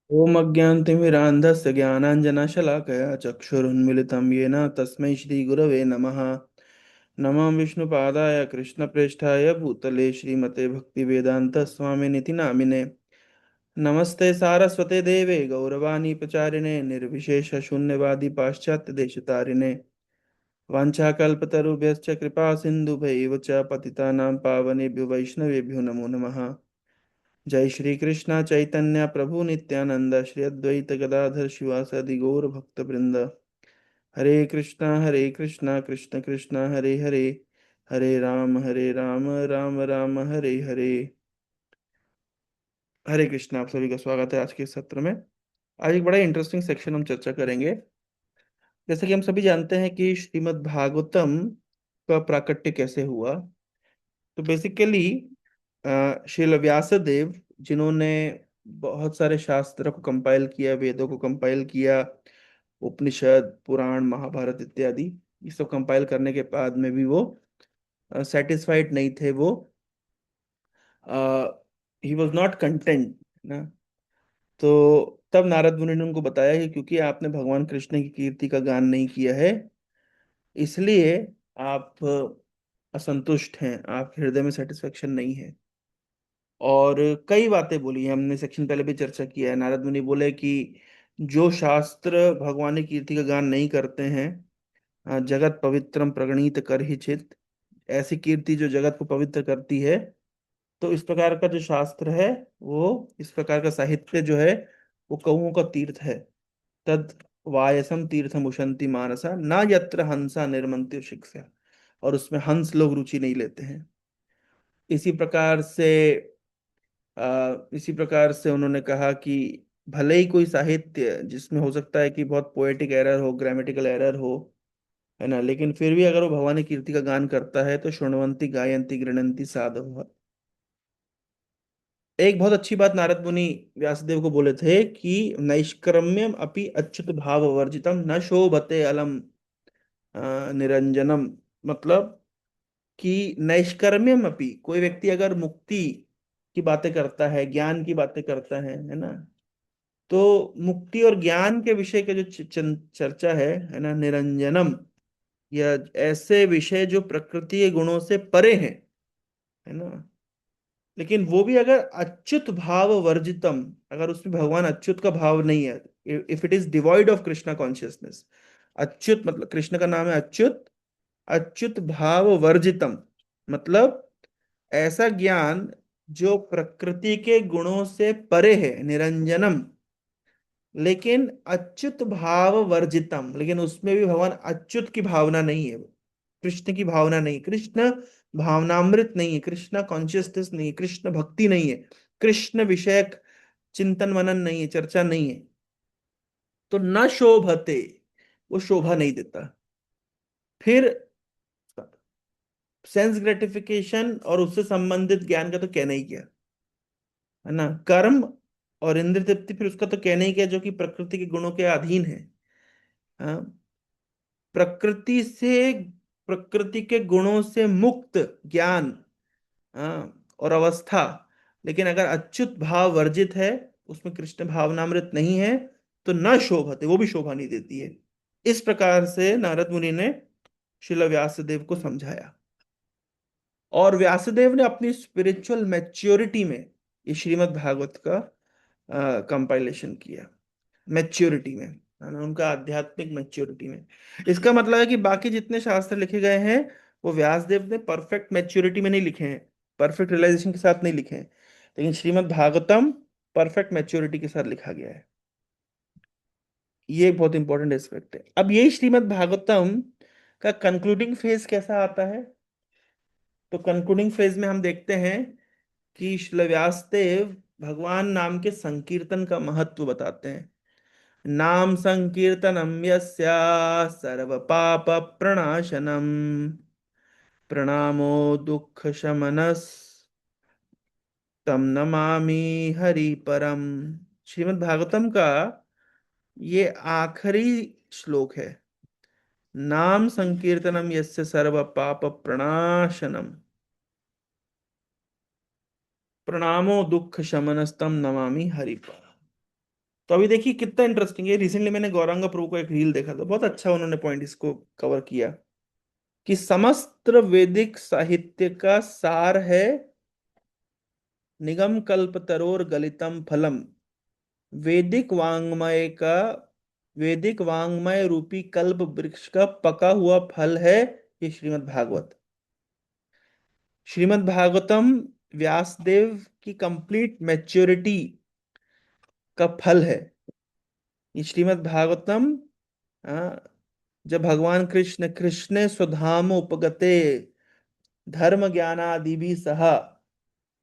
ओम अज्ञानतिमिरान्धस्य ज्ञानाञ्जनशलाकया चक्षुरुन्मिलितं येन तस्मै श्रीगुरवे नमः। नमः विष्णुपादाय कृष्णप्रेष्ठाय भूतले श्रीमते भक्तिवेदान्तस्वामिनिति नामिने। नमस्ते सारस्वते देवे गौरवाणी प्रचारिणे निर्विशेषशून्यवादी पाश्चात्यदेशतारिणे। वाञ्छाकल्पतरुभ्यश्च कृपा सिन्धुभैव च पतितानां पावनेभ्यो वैष्णवेभ्यो नमो नमः। जय श्री कृष्ण चैतन्य प्रभु नित्यानंद श्री अद्वैत गदाधर शिवासादि गौर भक्त वृंद। हरे कृष्णा कृष्ण कृष्ण हरे हरे, हरे राम राम राम हरे हरे। हरे कृष्णा, आप सभी का स्वागत है आज के इस सत्र में। आज एक बड़ा इंटरेस्टिंग सेक्शन हम चर्चा करेंगे। जैसे कि हम सभी जानते हैं कि श्रीमद् भागवतम का प्राकट्य कैसे हुआ। तो बेसिकली श्रील व्यासदेव, जिन्होंने बहुत सारे शास्त्र को कंपाइल किया, वेदों को कंपाइल किया, उपनिषद पुराण महाभारत इत्यादि, ये सब कंपाइल करने के बाद में भी वो सेटिस्फाइड नहीं थे। वो ही वॉज नॉट कंटेंट ना। तो तब नारद मुनि ने उनको बताया कि क्योंकि आपने भगवान कृष्ण की कीर्ति का गान नहीं किया है, इसलिए आप असंतुष्ट हैं, आपके हृदय में सेटिस्फेक्शन नहीं है। और कई बातें बोली हैं, हमने सेक्शन पहले भी चर्चा किया है। नारद मुनि बोले कि जो शास्त्र भगवान की कीर्ति का गान नहीं करते हैं, जगत पवित्रम प्रगणित कर ही चित, ऐसी कीर्ति जो जगत को पवित्र करती है, तो इस प्रकार का जो शास्त्र है, वो इस प्रकार का साहित्य जो है, वो कौओं का तीर्थ है। तद वायसम तीर्थम उशंति मानसा न यत्र हंसा निर्मंत्य शिक्षा। और उसमें हंस लोग रुचि नहीं लेते हैं। इसी प्रकार से इसी प्रकार से उन्होंने कहा कि भले ही कोई साहित्य जिसमें हो सकता है कि बहुत पोएटिक एरर हो, ग्रामेटिकल एरर हो, है ना, लेकिन फिर भी अगर वो भवानी कीर्ति का गान करता है तो शृण्वन्ति गायन्ति गृणन्ति साधव। एक बहुत अच्छी बात नारद मुनि व्यासदेव को बोले थे कि नैष्कर्म्यम अपि अच्युत भाव वर्जितम न शोभते अलम निरंजनम। मतलब कि नैष्कर्म्यम अपि, कोई व्यक्ति अगर मुक्ति की बातें करता है, ज्ञान की बातें करता है ना, तो मुक्ति और ज्ञान के विषय के जो चर्चा है ना, निरंजनम, या ऐसे विषय जो प्रकृति के गुणों से परे हैं, है ना, लेकिन वो भी अगर अच्युत भाव वर्जितम, अगर उसमें भगवान अच्युत का भाव नहीं है, if it is devoid of Krishna consciousness. Achyut मतलब कृष्ण का नाम है अच्युत। अच्युत भाव वर्जितम मतलब ऐसा ज्ञान जो प्रकृति के गुणों से परे है, निरंजनम, लेकिन अच्युत भाव वर्जितम, लेकिन उसमें भी भगवान अच्युत की भावना नहीं है, कृष्ण की भावना नहीं, कृष्ण भावनामृत नहीं है, कृष्ण कॉन्शियसनेस नहीं है, कृष्ण भक्ति नहीं है, कृष्ण विषयक चिंतन मनन नहीं है, चर्चा नहीं है, तो न शोभते, वो शोभा नहीं देता। फिर सेंस ग्रेटिफिकेशन और उससे संबंधित ज्ञान का तो कहना ही क्या, है ना, कर्म और इंद्रिय तृप्ति, फिर उसका तो कहना ही क्या, जो कि प्रकृति के गुणों के अधीन है। हाँ, प्रकृति से, प्रकृति के गुणों से मुक्त ज्ञान, और अवस्था, लेकिन अगर अच्युत भाव वर्जित है, उसमें कृष्ण भावनामृत नहीं है, तो न शोभते, वो भी शोभा नहीं देती है। इस प्रकार से नारद मुनि ने श्रील व्यासदेव को समझाया। और व्यासदेव ने अपनी स्पिरिचुअल मैच्योरिटी में ये श्रीमद् भागवत का कंपाइलेशन किया। मैच्योरिटी में, है ना, उनका आध्यात्मिक मैच्योरिटी में। इसका मतलब है कि बाकी जितने शास्त्र लिखे गए हैं, वो व्यासदेव ने परफेक्ट मैच्योरिटी में नहीं लिखे हैं, परफेक्ट रियलाइजेशन के साथ नहीं लिखे हैं, लेकिन श्रीमद् भागवतम परफेक्ट मैच्योरिटी के साथ लिखा गया है। ये एक बहुत इंपॉर्टेंट एस्पेक्ट है। अब यही श्रीमद् भागवतम का कंक्लूडिंग फेज कैसा आता है। तो कंक्लूडिंग फेज में हम देखते हैं कि श्रील व्यासदेव भगवान नाम के संकीर्तन का महत्व बताते हैं। नाम संकीर्तनम यस्या सर्व पाप प्रणाशनम, प्रणामो दुख शमनस तम नमामि हरि परम। श्रीमद् भागवतम का ये आखिरी श्लोक है। नाम संकीर्तनम यस्य सर्व पाप प्रणाशनम, प्रणामो दुख शमनस्तम नमामि हरि परम। तो अभी देखिए कितना इंटरेस्टिंग है, रिसेंटली मैंने गौरांग प्रभु को एक रील देखा था, बहुत अच्छा उन्होंने पॉइंट इसको कवर किया, कि समस्त वैदिक साहित्य का सार है निगम कल्प तरोर गलितम फलम, वैदिक वांग्मय का, वैदिक वांग्मय रूपी कल्प वृक्ष का पका हुआ फल है ये श्रीमद् भागवत। श्रीमद् भागवतम व्यासदेव की कंप्लीट मैच्योरिटी का फल है। ये श्रीमद् भागवतम, आ, जब भगवान कृष्ण कृष्ण स्वधाम उपगते धर्म ज्ञानादि भी सहा,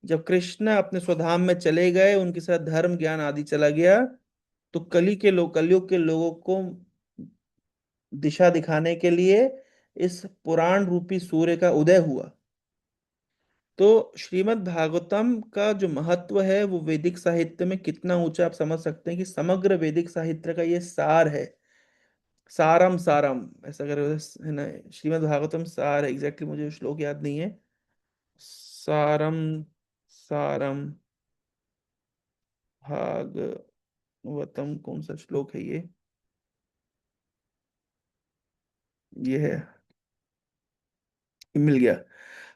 जब कृष्ण अपने स्वधाम में चले गए, उनके साथ धर्म ज्ञान आदि चला गया, तो कलयुग के लोगों को दिशा दिखाने के लिए इस पुराण रूपी सूर्य का उदय हुआ। तो श्रीमद् भागवतम का जो महत्व है वो वैदिक साहित्य में कितना ऊंचा, आप समझ सकते हैं कि समग्र वैदिक साहित्य का ये सार है। सारम सारम ऐसा कर, है ना, श्रीमद् भागवतम सार, एग्जैक्टली मुझे श्लोक याद नहीं है। सारम सारम भागवतम, कौन सा श्लोक है ये? ये है, मिल गया।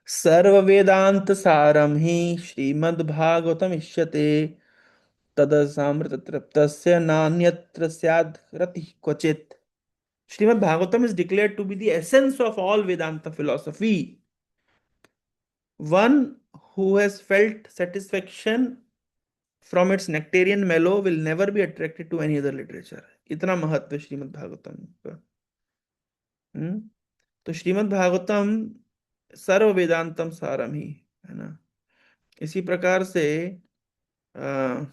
सर्व वेदांत सारम ही श्रीमद् भागवतम इष्यते, तदसामृत तृप्तस्य नान्यत्र स्याद् रति क्वचित्। Shrimad Bhagavatam is declared to be the essence of all Vedanta philosophy. One who has felt satisfaction from its nectarian mellow will never be attracted to any other literature. इतना महत्व है श्रीमद् भागवतम का। हम्म। तो श्रीमद् भागवतम सर्व वेदांतम सारम ही, है ना। इसी प्रकार से आ,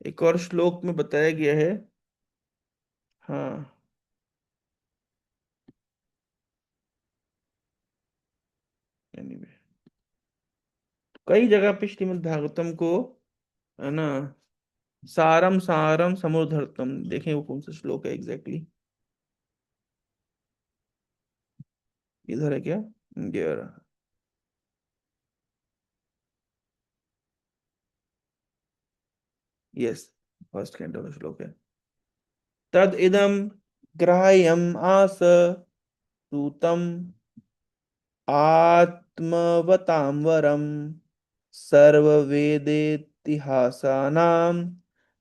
एक और श्लोक में बताया गया है। हाँ, एनीवे, कई जगह पे श्रीमद् भागवतम को, है ना, सारम सारम समुद्रतम, देखें वो कौन सा श्लोक है एग्जैक्टली, इधर है क्या? ये रहा। यस, फर्स्ट कैंटो का श्लोक है। तद इदम ग्राह्यम आस सूतम आत्मवतां वरम, सर्ववेदेतिहासानां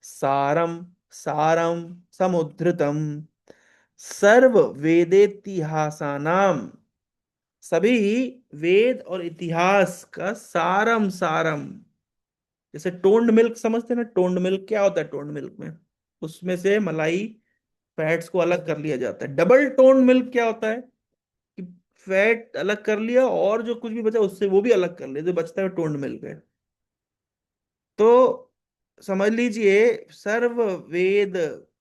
सारम सारम समुद्धृतम। सर्व वेदेतिहासानाम, सभी वेद और इतिहास का सारम सारम। जैसे टोन्ड मिल्क समझते हैं ना, टोन्ड मिल्क क्या होता है? टोन्ड मिल्क में उसमें से मलाई, फैट्स को अलग कर लिया जाता है। डबल टोन्ड मिल्क क्या होता है? कि फैट अलग कर लिया और जो कुछ भी बचा उससे वो भी अलग कर लिया, जो बचता है टोन्ड मिल्क है। तो समझ लीजिए, सर्व वेद,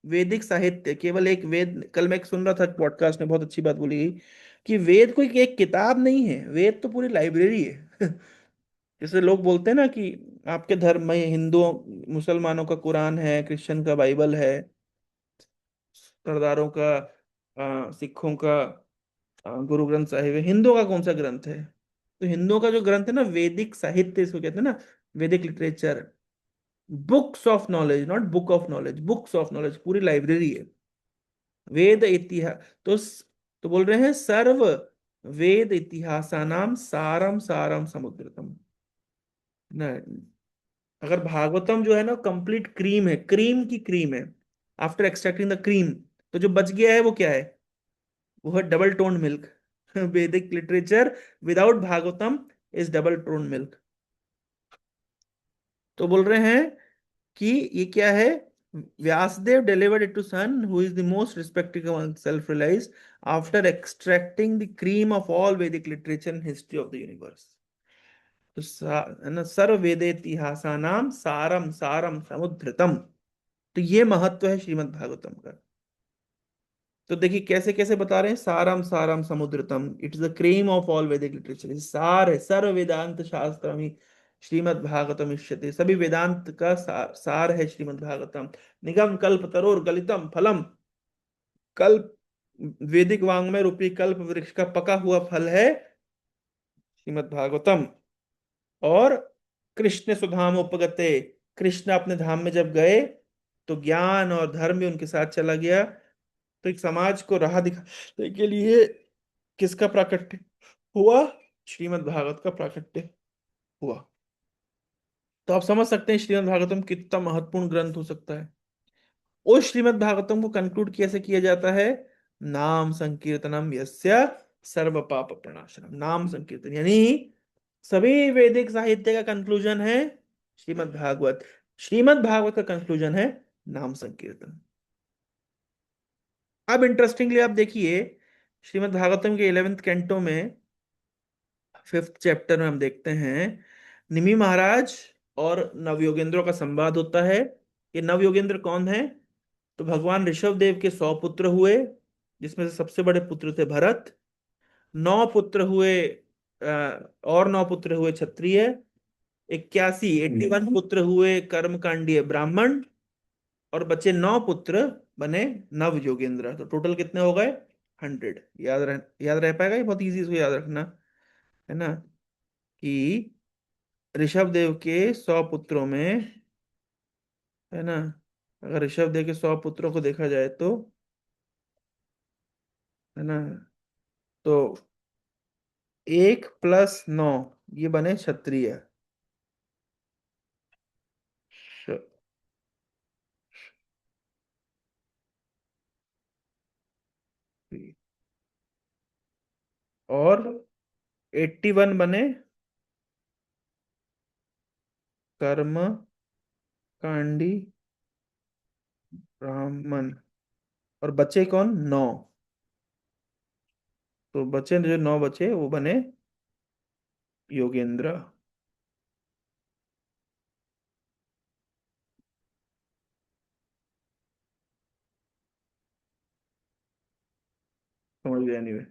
वैदिक साहित्य केवल एक वेद, कल मैं एक सुन रहा था पॉडकास्ट में, बहुत अच्छी बात बोली गई कि वेद कोई एक किताब नहीं है, वेद तो पूरी लाइब्रेरी है। जैसे लोग बोलते हैं ना कि आपके धर्म में हिंदुओं, मुसलमानों का कुरान है, क्रिश्चियन का बाइबल है, सरदारों का, सिखों का गुरु ग्रंथ साहिब है, हिंदुओं का कौन सा ग्रंथ है? तो हिंदुओं का जो ग्रंथ है ना, वैदिक साहित्य इसको कहते हैं ना, वैदिक literature, books of knowledge, not book of knowledge, books of knowledge, पूरी लाइब्रेरी है। वेद इतिहास, तो तो बोल रहे हैं सर्व वेद इतिहासानाम सारम सारम समुद्रतम ना। अगर भागवतम जो है ना, कंप्लीट क्रीम है, क्रीम की क्रीम है, आफ्टर एक्सट्रैक्टिंग द क्रीम, तो जो बच गया है वो क्या है? वो है डबल टोन मिल्क। वैदिक literature without Bhagavatam is double tone milk. तो बोल रहे हैं कि ये क्या है? Vyasdev delivered it to son who is the most respected among self-realized after extracting the cream of all Vedic literature and history of the universe. तो है ना, सर्व वेद इतिहासानाम सारम सारम समुद्धृतम। तो ये महत्व है श्रीमद् भागवतम का। तो देखिए कैसे कैसे बता रहे हैं, सारम सारम समुद्रतम, it is the cream of all Vedic literature, सार है, सर्व वेदांत शास्त्र ही श्रीमद् भागवतम इष्यते, सभी वेदांत का सार है श्रीमद् भागवतम। निगम कल्प तरोर गलितम फलम, कल्प, वैदिक वांग्मय रूपी कल्प वृक्ष का पका हुआ फल है श्रीमद् भागवतम। और कृष्ण सुधाम उपगते, कृष्ण अपने धाम में जब गए तो ज्ञान और धर्म भी उनके साथ चला गया। तो एक समाज को राह दिखाने के लिए किसका प्राकट्य हुआ? श्रीमद् भागवत का प्राकट्य हुआ। तो आप समझ सकते हैं श्रीमद् भागवतम कितना महत्वपूर्ण ग्रंथ हो सकता है। उस श्रीमद् भागवतम को कंक्लूड कैसे किया जाता है? नाम संकीर्तनम यस्य सर्व पाप प्रणाशनम। नाम संकीर्तन यानी सभी वैदिक साहित्य का कंक्लूजन है श्रीमद् भागवत। श्रीमद् भागवत का कंक्लूजन है नाम संकीर्तन। अब इंटरेस्टिंगली आप देखिए, श्रीमद् भागवतम के 11वें कैंटो में 5th चैप्टर में हम देखते हैं निमि महाराज और नवयोगेंद्रों का संवाद होता है। ये नवयोगेंद्र कौन है? तो भगवान ऋषभ देव के 100 पुत्र हुए, जिसमें से सबसे बड़े पुत्र थे भरत। 9 पुत्र हुए, और 9 पुत्र हुए क्षत्रिय। 81 पुत्र हुए कर्मकांडीय ब्राह्मण। और बचे 9 पुत्र बने नव योगेंद्र। तो टोटल कितने हो गए? 100। याद रह पाएगा? ये बहुत इजी, इसको याद रखना है ना, कि ऋषभ देव के 100 पुत्रों में, है ना, अगर ऋषभ देव के 100 पुत्रों को देखा जाए तो, है ना, तो 1 + 9 ये बने क्षत्रिय। श- और 81 बने कर्म कांडी ब्राह्मण। और बचे कौन? 9। तो बचे जो 9 बचे वो बने योगेंद्र। समझ गए? नहीं?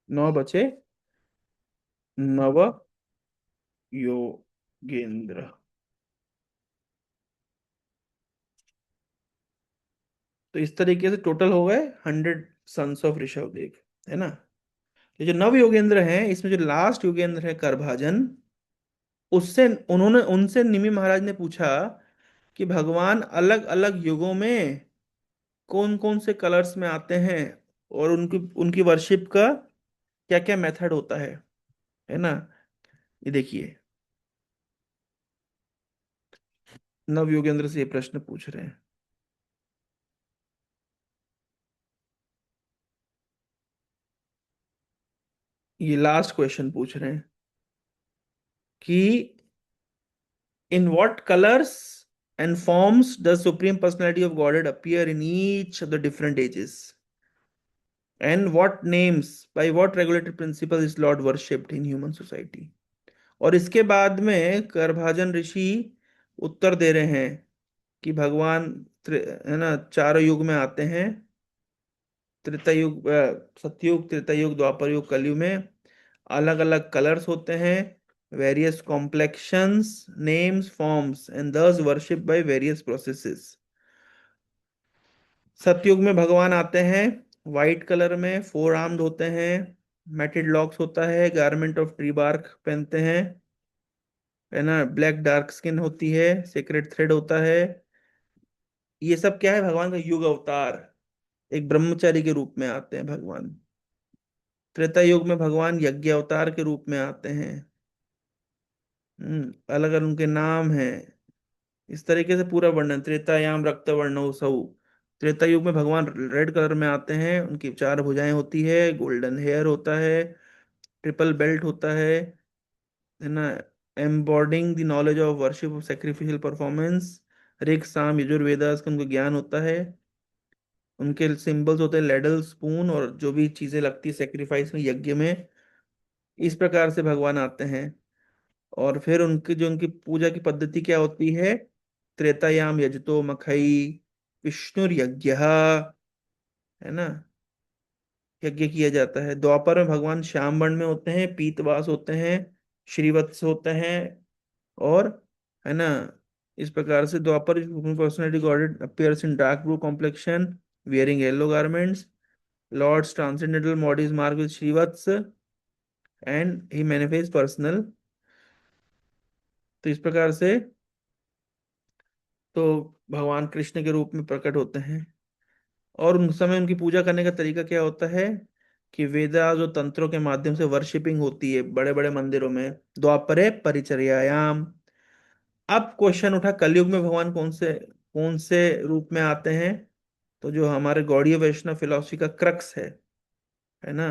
9 बचे नव योगेंद्र। तो इस तरीके से टोटल हो गए 100 सन्स ऑफ ऋषभ देव, है ना। ये जो नव योगेंद्र हैं, इसमें जो लास्ट योगेंद्र है करभाजन, उससे उन्होंने उनसे निमि महाराज ने पूछा कि भगवान अलग अलग युगों में कौन कौन से कलर्स में आते हैं, और उनकी उनकी वर्शिप का क्या क्या मेथड होता है ना। ये देखिए, नव योगेंद्र से ये प्रश्न पूछ रहे हैं। ये लास्ट क्वेश्चन पूछ रहे हैं कि in what colors and forms does supreme personality of godhead appear in each of the different ages, and what names, by what regulatory principle is lord worshipped in human society? और इसके बाद में करभाजन ऋषि उत्तर दे रहे हैं कि भगवान है ना, चारों युग में आते हैं। त्रेता युग, सतयुग, त्रेता युग, द्वापर युग, कलयुग में अलग अलग कलर्स होते हैं, various complexions, names, forms, and thus worshipped by various processes। सतयुग में भगवान आते हैं वाइट कलर में, 4 आर्म्ड होते हैं, मेटेड लॉक्स होता है, गारमेंट ऑफ ट्री बार्क पहनते हैं, है ना, ब्लैक डार्क स्किन होती है, सीक्रेट थ्रेड होता है। ये सब क्या है? भगवान का युग अवतार। एक ब्रह्मचारी के रूप में आते हैं भगवान। त्रेता युग में भगवान यज्ञ अवतार के रूप में आते हैं। अलग अलग उनके नाम हैं। इस तरीके से पूरा वर्णन, त्रेतायाम रक्त वर्णौ सौ। त्रेता युग में भगवान रेड कलर में आते हैं, उनकी 4 भुजाएं होती है, गोल्डन हेयर होता है, ट्रिपल बेल्ट होता है ना, embodying the knowledge of worship of sacrificial performance. Rig Sama Yajurvedas का उनको ज्ञान होता है। उनके सिंबल्स होते हैं लेडल, स्पून, और जो भी चीजें लगती है सेक्रीफाइस में, यज्ञ में। इस प्रकार से भगवान आते हैं। और फिर उनकी जो उनकी पूजा की पद्धति क्या होती है? त्रेतायाम यजतो मखई विष्णुर यज्ञ, है ना, यज्ञ किया जाता है। द्वापर में भगवान श्याम वर्ण में होते हैं, पीतवास होते हैं, श्रीवत्स होते हैं, और, है ना, इस प्रकार से Dvapara personality Godhead appears in dark blue complexion, wearing yellow garments. Lord's transcendental bodies mark with Srivatsa and he manifest personal. तो इस प्रकार से तो भगवान कृष्ण के रूप में प्रकट होते हैं। और उन समय उनकी पूजा करने का तरीका क्या होता है कि वेदास और तंत्रों के माध्यम से वर्शिपिंग होती है बड़े बड़े मंदिरों में। द्वापरे परिचर्यायाम। अब क्वेश्चन उठा, कलयुग में भगवान कौन से रूप में आते हैं? तो जो हमारे गौड़ीय वैष्णव फिलॉसफी का क्रक्स है ना,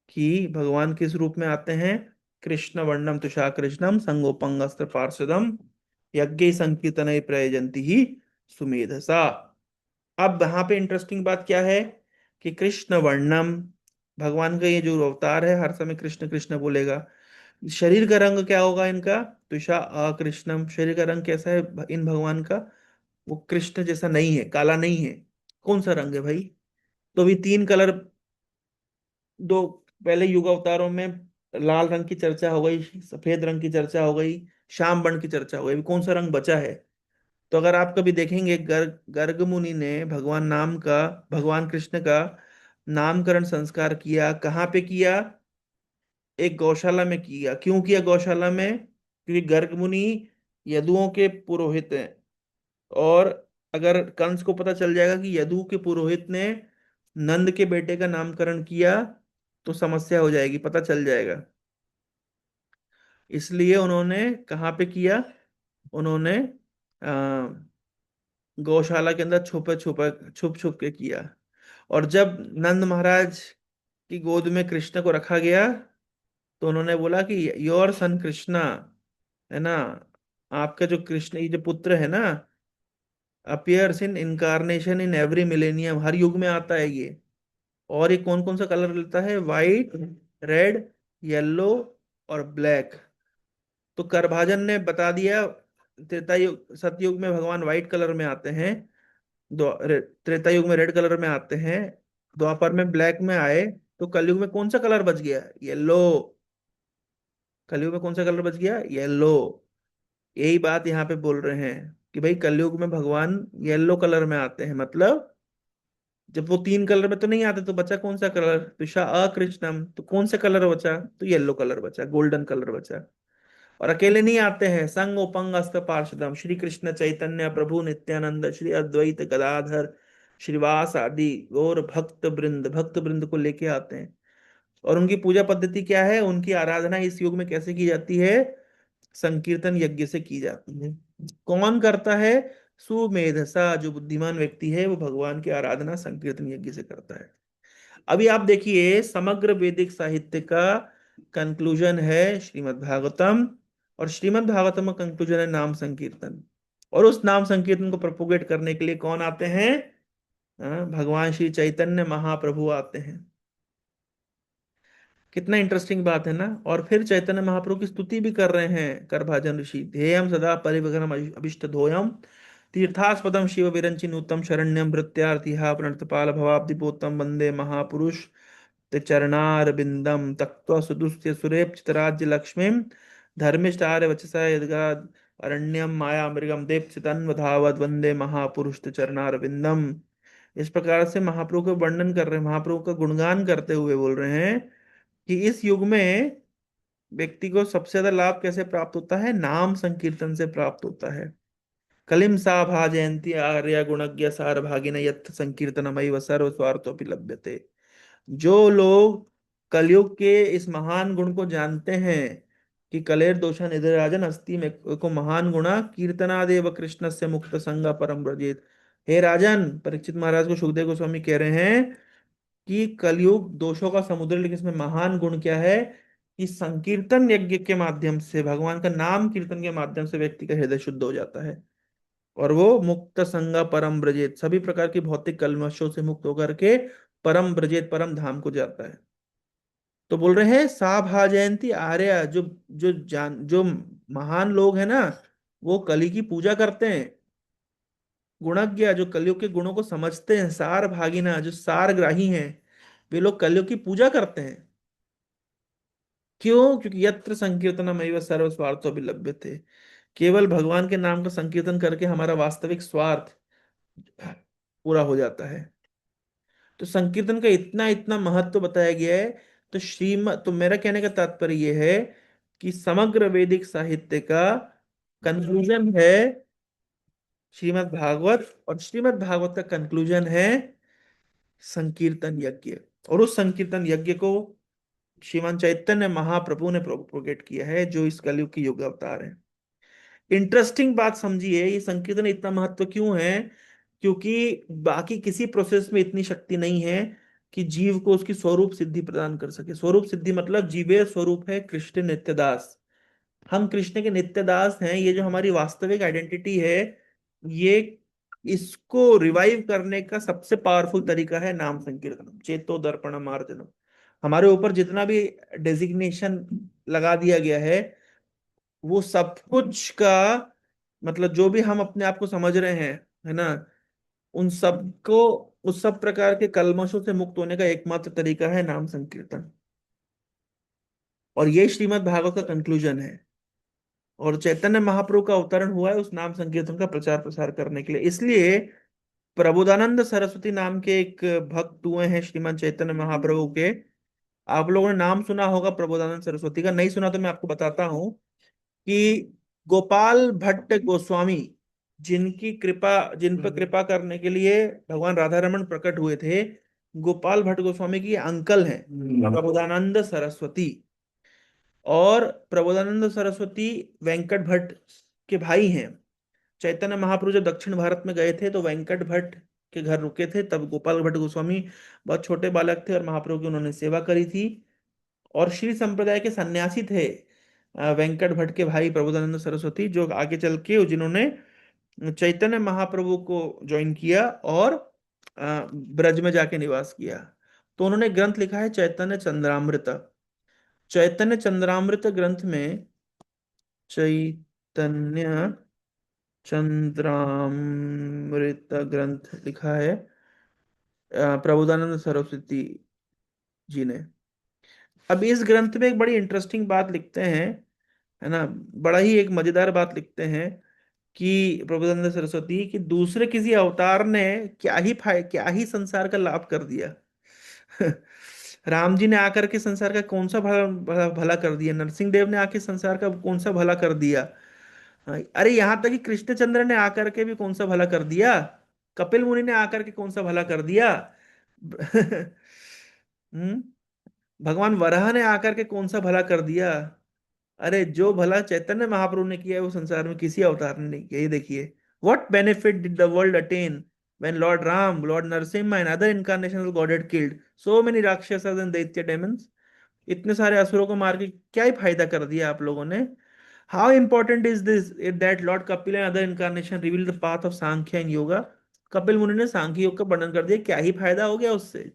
कि भगवान किस रूप में आते हैं? कृष्ण वर्णम तुषा कृष्णम संगोपंगस्त्र पार्षदम यज्ञ संकीर्तन प्रयजंती ही सुमेधसा। अब यहाँ पे इंटरेस्टिंग बात क्या है कि कृष्ण वर्णम, भगवान का ये जो अवतार है हर समय कृष्ण कृष्ण बोलेगा। शरीर का रंग क्या होगा इनका? तुषा अकृष्णम। शरीर का रंग कैसा है इन भगवान का? वो कृष्ण जैसा नहीं है, काला नहीं है। कौन सा रंग है भाई? तो भी तीन कलर, दो पहले युग अवतारों में लाल रंग की चर्चा हो गई, सफेद रंग की चर्चा हो गई, श्याम वर्ण की चर्चा हो गई। अभी कौन सा रंग बचा है? तो अगर आप कभी देखेंगे गर्ग मुनि ने भगवान कृष्ण का नामकरण संस्कार किया, कहाँ पे किया? एक गौशाला में किया। क्यों किया गौशाला में? क्योंकि गर्ग मुनि यदुओं के पुरोहित हैं। और अगर कंस को पता चल जाएगा कि यदु के पुरोहित ने नंद के बेटे का नामकरण किया तो समस्या हो जाएगी, पता चल जाएगा। इसलिए उन्होंने कहाँ पे किया? उन्होंने गौशाला के अंदर छुपे छुपे छुप छुप के किया। और जब नंद महाराज की गोद में कृष्ण को रखा गया तो उन्होंने बोला कि योर सन कृष्णा, है ना, आपका जो कृष्ण ये जो पुत्र है ना, appears in incarnation in every millennium, हर युग में आता है ये। और ये कौन कौन सा कलर लेता है? वाइट, रेड, येलो और ब्लैक। तो करभाजन ने बता दिया, त्रेता युग सतयुग में भगवान व्हाइट कलर में आते हैं, त्रेता युग में रेड कलर में आते हैं, द्वापर में ब्लैक में आए। तो कलयुग में कौन सा कलर बच गया? येलो। कलयुग में कौन सा कलर बच गया? येलो। यही बात यहाँ पे बोल रहे हैं कि भाई कलयुग में भगवान येलो कलर में आते हैं। मतलब जब वो तीन कलर में तो नहीं आते तो बचा कौन सा कलर? पिशा अकृष्णम, तो कौन सा कलर बचा? तो येलो कलर बचा, गोल्डन कलर बचा। और अकेले नहीं आते हैं, संग उपंग अस्त पार्षदम, श्री कृष्ण चैतन्य प्रभु नित्यानंद श्री अद्वैत गदाधर श्रीवास आदि गौर भक्त वृंद को लेके आते हैं। और उनकी पूजा पद्धति क्या है? उनकी आराधना इस युग में कैसे की जाती है? संकीर्तन यज्ञ से की जाती है। कौन करता है? सुमेधसा, जो बुद्धिमान व्यक्ति है वो भगवान की आराधना संकीर्तन यज्ञ से करता है। अभी आप देखिए, समग्र वैदिक साहित्य का कंक्लूजन है श्रीमद् भागवतम। और श्रीमद् भागवतम का कंक्लूजन है नाम संकीर्तन। और उस नाम संकीर्तन को प्रोपोगेट करने के लिए कौन आते हैं? भगवान श्री चैतन्य महाप्रभु आते हैं। कितना इंटरेस्टिंग बात है ना। और फिर चैतन्य महाप्रभु की स्तुति भी कर रहे हैं करभाजन ऋषि, ध्येयम सदा परिवग्रम अभिष्ट धोयम तीर्थास्पदम शिव विरंचि नूतम शरण्यम भृत्यार्थिहा प्रणतपाल भवाब्दिपोतम वंदे महापुरुष ते चरणारविंदम तक्त्वा सुदुस्य सुरेप चितराज्य लक्ष्मीम धर्मिष्ठार्य वचसा यद्गाद अरण्यम माया मृगम देव वंदे महापुरुष ते चरणारविंदम। इस प्रकार से महाप्रभु का वर्णन कर रहे हैं, महाप्रभु का गुणगान करते हुए बोल रहे हैं कि इस युग में व्यक्ति को सबसे ज्यादा लाभ कैसे प्राप्त होता है? नाम संकीर्तन से प्राप्त होता है। कलिम सा भाजयंती आर्य गुणज्ञ सार भागिन यत्थ संकीर्तनमैव सर्व स्वार्थोपि लभ्यते। जो लोग कलयुग के इस महान गुण को जानते हैं कि कलेर दोषा निधराजन अस्ति में को महान गुणा कीर्तनादेव कृष्ण से मुक्त संगा परम ब्रजेत। हे राजन, परीक्षित महाराज को सुखदेव गोस्वामी कह रहे हैं कि कलयुग दोषों का समुद्र, लेकिन इसमें महान गुण क्या है कि संकीर्तन यज्ञ के माध्यम से, भगवान का नाम कीर्तन के माध्यम से व्यक्ति का हृदय शुद्ध हो जाता है। और वो मुक्त संगा परम ब्रजेत, सभी प्रकार की भौतिक कल्मशों से मुक्त होकर के परम ब्रजेत, परम धाम को जाता है। तो बोल रहे हैं सा भा जयंती आर्य, जो महान लोग हैं ना, वो कली की पूजा करते हैं। गुणज्ञ, जो कलयुग के गुणों को समझते हैं। सार भागिना, जो सारग्राही हैं, वे लोग कलयुग की पूजा करते हैं। क्यों? क्योंकि यत्र संकीर्तनमेव सर्व स्वार्थो थे। केवल भगवान के नाम का संकीर्तन करके हमारा वास्तविक स्वार्थ पूरा हो जाता है। तो संकीर्तन का इतना इतना महत्व बताया गया है। तो मेरा कहने का तात्पर्य यह है कि समग्र वैदिक साहित्य का कंक्लूजन है श्रीमद् भागवत, और श्रीमद् भागवत का कंक्लूजन है संकीर्तन यज्ञ। और उस संकीर्तन यज्ञ को श्रीमान चैतन्य महाप्रभु ने प्रोपोगेट किया है, जो इस कलयुग की युग अवतार है। इंटरेस्टिंग बात समझिए, ये संकीर्तन इतना महत्व क्यों है? क्योंकि बाकी किसी प्रोसेस में इतनी शक्ति नहीं है कि जीव को उसकी स्वरूप सिद्धि प्रदान कर सके। स्वरूप सिद्धि मतलब जीवे स्वरूप है कृष्ण नित्यदास। हम कृष्ण के नित्य दास हैं। ये जो हमारी वास्तविक आइडेंटिटी है, ये इसको रिवाइव करने का सबसे पावरफुल तरीका है नाम संकीर्तन, चेतो दर्पण मार्जनम। हमारे ऊपर जितना भी डेजिग्नेशन लगा दिया गया है, वो सब कुछ का मतलब जो भी हम अपने आप को समझ रहे हैं, है ना, उन सबको, उस सब प्रकार के कल्मशों से मुक्त होने का एकमात्र तरीका है नाम संकीर्तन। और ये श्रीमद् भागवत का कंक्लूजन है। और चैतन्य महाप्रभु का अवतरण हुआ है उस नाम संकीर्तन का प्रचार प्रसार करने के लिए। इसलिए प्रबोधानंद सरस्वती नाम के एक भक्त हुए हैं श्रीमान चैतन्य महाप्रभु के। आप लोगों ने नाम सुना होगा प्रबोधानंद सरस्वती का, नहीं सुना तो मैं आपको बताता हूँ कि गोपाल भट्ट गोस्वामी, जिनकी कृपा, जिन पर कृपा करने के लिए भगवान राधा रमन प्रकट हुए थे, गोपाल भट्ट गोस्वामी की अंकल हैं प्रबोधानंद सरस्वती। और प्रबोधानंद सरस्वती वेंकट भट्ट के भाई हैं। चैतन्य महाप्रभु जब दक्षिण भारत में गए थे तो वेंकट भट्ट के घर रुके थे, तब गोपाल भट्ट गोस्वामी बहुत छोटे बालक थे और महाप्रभु की उन्होंने सेवा करी थी। और श्री संप्रदाय के सन्यासी थे वेंकट भट्ट के भाई प्रबोधानंद सरस्वती, जो आगे चल के जिन्होंने चैतन्य महाप्रभु को ज्वाइन किया और ब्रज में जाके निवास किया। तो उन्होंने ग्रंथ लिखा है चैतन्य चंद्रामृत। चैतन्य चंद्रामृत ग्रंथ में चैतन्य चंद्रामृत ग्रंथ लिखा है प्रबोधानंद सरस्वती जी ने। अब इस ग्रंथ में एक बड़ी इंटरेस्टिंग बात लिखते हैं, है ना, बड़ा ही एक मजेदार बात लिखते हैं कि प्रबोधानंद सरस्वती कि दूसरे किसी अवतार ने क्या ही संसार का लाभ कर दिया। राम जी ने आकर के संसार का कौन सा भला कर दिया? नरसिंह देव ने आके संसार का कौन सा भला कर दिया? हाँ, अरे यहां तक कि कृष्णचंद्र ने आकर के भी कौन सा भला कर दिया? कपिल मुनि ने आकर के कौन सा भला कर दिया? हम्म भगवान वराह ने आकर के कौन सा भला कर दिया? अरे जो भला चैतन्य महाप्रभु ने किया है वो संसार में किसी अवतार ने नहीं किया। ये देखिए, what benefit did the world attain when Lord Ram, Lord Narasimha and other incarnations of God had killed so many Rakshasas and Daitya demons? इतने सारे असुरों को मार के क्या ही फायदा कर दिया आप लोगों ने? How important is this that Lord Kapil and other incarnation reveal the path of Sankhya and Yoga? Kapil मुनि ने सांख्य योग का वर्णन कर दिया, क्या ही फायदा हो गया उससे?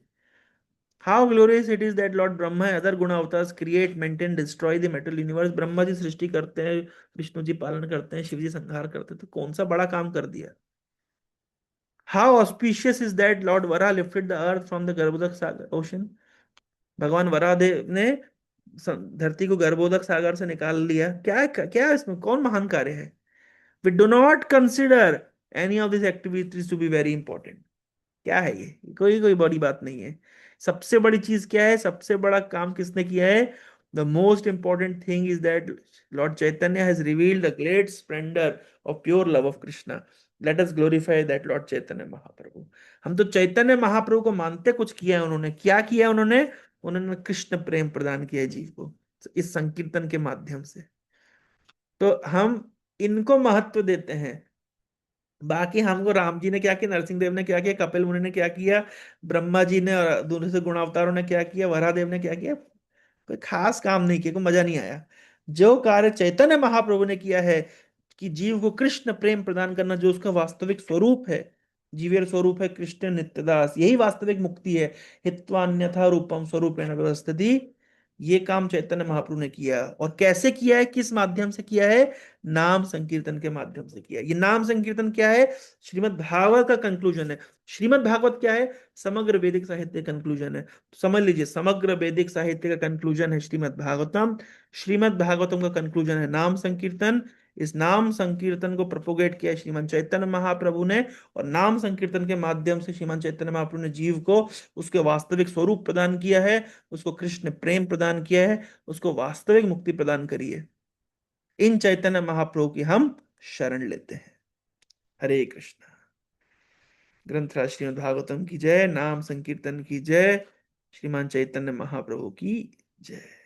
How glorious it is that Lord Brahma and other guna avatars create, maintain, destroy the material universe. Brahma ji सृष्टि करते हैं, विष्णु जी पालन करते हैं, शिव जी संहार करते हैं, तो कौन सा बड़ा काम कर दिया? How auspicious is that Lord Vara lifted the earth from the Garbhodak Sagar ocean. भगवान वरादेव ने धरती को गर्भोदक सागर से निकाल लिया। क्या क्या इसमें कौन महान कार्य है? We do not consider any of this activities to be very important. क्या है ये? कोई कोई बड़ी बात नहीं है। सबसे बड़ी चीज क्या है? सबसे बड़ा काम किसने किया है? The most important thing is that Lord Chaitanya has revealed the great splendour of pure love of Krishna. Let us glorify that Lord Chaitanya Mahaprabhu. हम तो चैतन्य महाप्रभु को मानते, कुछ किया है उन्होंने। क्या किया उन्होंने? उन्होंने कृष्ण प्रेम प्रदान किया है जीव को इस संकीर्तन के माध्यम से। तो हम इनको महत्व देते हैं। बाकी हमको राम जी ने क्या किया, नरसिंह देव ने क्या किया, कपिल मुनि ने क्या किया, ब्रह्मा जी ने और दूसरे गुणावतारों ने क्या किया, वरादेव ने क्या किया, कोई खास काम नहीं किया, कोई मजा नहीं आया। जो कार्य चैतन्य महाप्रभु ने किया है कि जीव को कृष्ण प्रेम प्रदान करना, जो उसका वास्तविक स्वरूप है, जीवेर स्वरूप है कृष्ण नित्यदास, यही वास्तविक मुक्ति है। हित्वा अन्यथा रूपम स्वरूपेण व्यवस्थिति। ये काम चैतन्य महाप्रभु ने किया। और कैसे किया है, किस माध्यम से किया है? नाम संकीर्तन के माध्यम से किया। ये नाम संकीर्तन क्या है? श्रीमद् भागवत का कंक्लूजन है। श्रीमद् भागवत क्या है? समग्र वैदिक साहित्य कंक्लूजन है। तो समझ लीजिए, समग्र वैदिक साहित्य का कंक्लूजन है श्रीमद् भागवतम। श्रीमद् भागवतम का कंक्लूजन है नाम संकीर्तन। इस नाम संकीर्तन को प्रोपोगेट किया श्रीमान चैतन्य महाप्रभु ने, और नाम संकीर्तन के माध्यम से श्रीमान चैतन्य महाप्रभु ने जीव को उसके वास्तविक स्वरूप प्रदान किया है, उसको कृष्ण प्रेम प्रदान किया है, उसको वास्तविक मुक्ति प्रदान करी है। इन चैतन्य महाप्रभु की हम शरण लेते हैं। हरे कृष्ण। ग्रंथराज श्रीमद् भागवतम की जय, नाम संकीर्तन की जय, श्रीमान चैतन्य महाप्रभु की जय।